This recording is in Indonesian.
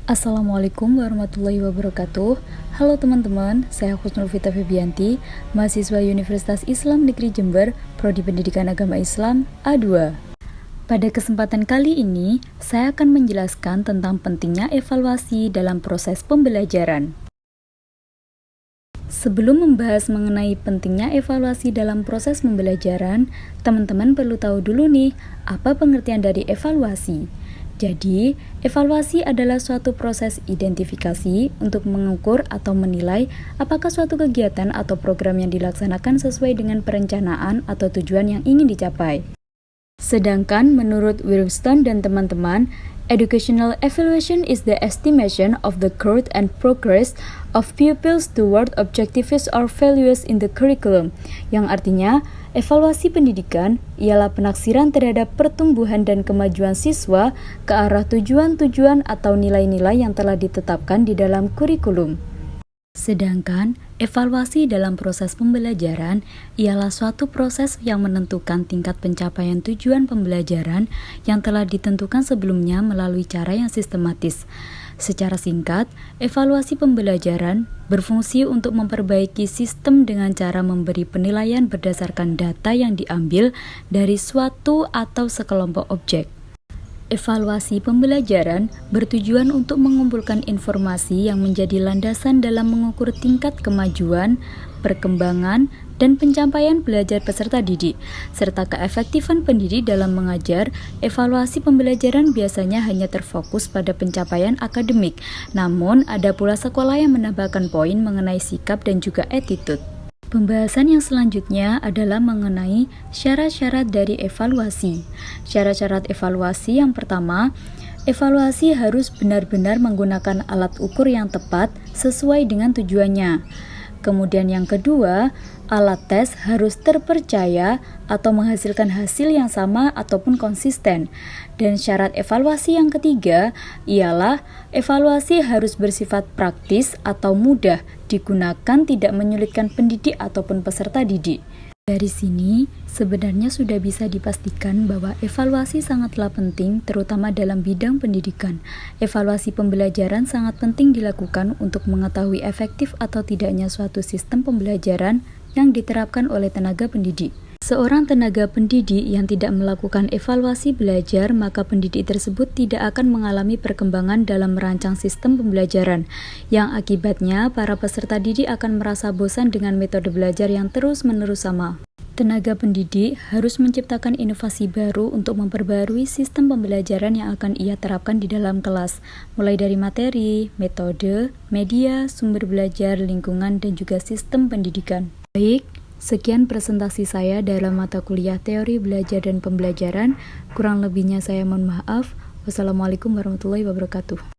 Assalamualaikum warahmatullahi wabarakatuh. Halo teman-teman, saya Husnul Vita Febianti, mahasiswa Universitas Islam Negeri Jember, Prodi Pendidikan Agama Islam A2. Pada kesempatan kali ini, saya akan menjelaskan tentang pentingnya evaluasi dalam proses pembelajaran. Sebelum membahas mengenai pentingnya evaluasi dalam proses pembelajaran, teman-teman perlu tahu dulu nih, apa pengertian dari evaluasi. Jadi, evaluasi adalah suatu proses identifikasi untuk mengukur atau menilai apakah suatu kegiatan atau program yang dilaksanakan sesuai dengan perencanaan atau tujuan yang ingin dicapai. Sedangkan menurut Wilson dan teman-teman, educational evaluation is the estimation of the growth and progress of pupils toward objectives or values in the curriculum, yang artinya evaluasi pendidikan ialah penaksiran terhadap pertumbuhan dan kemajuan siswa ke arah tujuan-tujuan atau nilai-nilai yang telah ditetapkan di dalam kurikulum. Sedangkan evaluasi dalam proses pembelajaran ialah suatu proses yang menentukan tingkat pencapaian tujuan pembelajaran yang telah ditentukan sebelumnya melalui cara yang sistematis. Secara singkat, evaluasi pembelajaran berfungsi untuk memperbaiki sistem dengan cara memberi penilaian berdasarkan data yang diambil dari suatu atau sekelompok objek. Evaluasi pembelajaran bertujuan untuk mengumpulkan informasi yang menjadi landasan dalam mengukur tingkat kemajuan, perkembangan, dan pencapaian belajar peserta didik, serta keefektifan pendidik dalam mengajar. Evaluasi pembelajaran biasanya hanya terfokus pada pencapaian akademik, namun ada pula sekolah yang menambahkan poin mengenai sikap dan juga attitude. Pembahasan yang selanjutnya adalah mengenai syarat-syarat dari evaluasi. Syarat-syarat evaluasi yang pertama, evaluasi harus benar-benar menggunakan alat ukur yang tepat sesuai dengan tujuannya. Kemudian yang kedua, alat tes harus terpercaya atau menghasilkan hasil yang sama ataupun konsisten. Dan syarat evaluasi yang ketiga ialah evaluasi harus bersifat praktis atau mudah digunakan, tidak menyulitkan pendidik ataupun peserta didik. Dari sini, sebenarnya sudah bisa dipastikan bahwa evaluasi sangatlah penting, terutama dalam bidang pendidikan. Evaluasi pembelajaran sangat penting dilakukan untuk mengetahui efektif atau tidaknya suatu sistem pembelajaran yang diterapkan oleh tenaga pendidik. Seorang tenaga pendidik yang tidak melakukan evaluasi belajar, maka pendidik tersebut tidak akan mengalami perkembangan dalam merancang sistem pembelajaran, yang akibatnya para peserta didik akan merasa bosan dengan metode belajar yang terus-menerus sama. Tenaga pendidik harus menciptakan inovasi baru untuk memperbarui sistem pembelajaran yang akan ia terapkan di dalam kelas, mulai dari materi, metode, media, sumber belajar, lingkungan, dan juga sistem pendidikan. Baik, sekian presentasi saya dalam mata kuliah Teori Belajar dan Pembelajaran. Kurang lebihnya saya mohon maaf. Wassalamualaikum warahmatullahi wabarakatuh.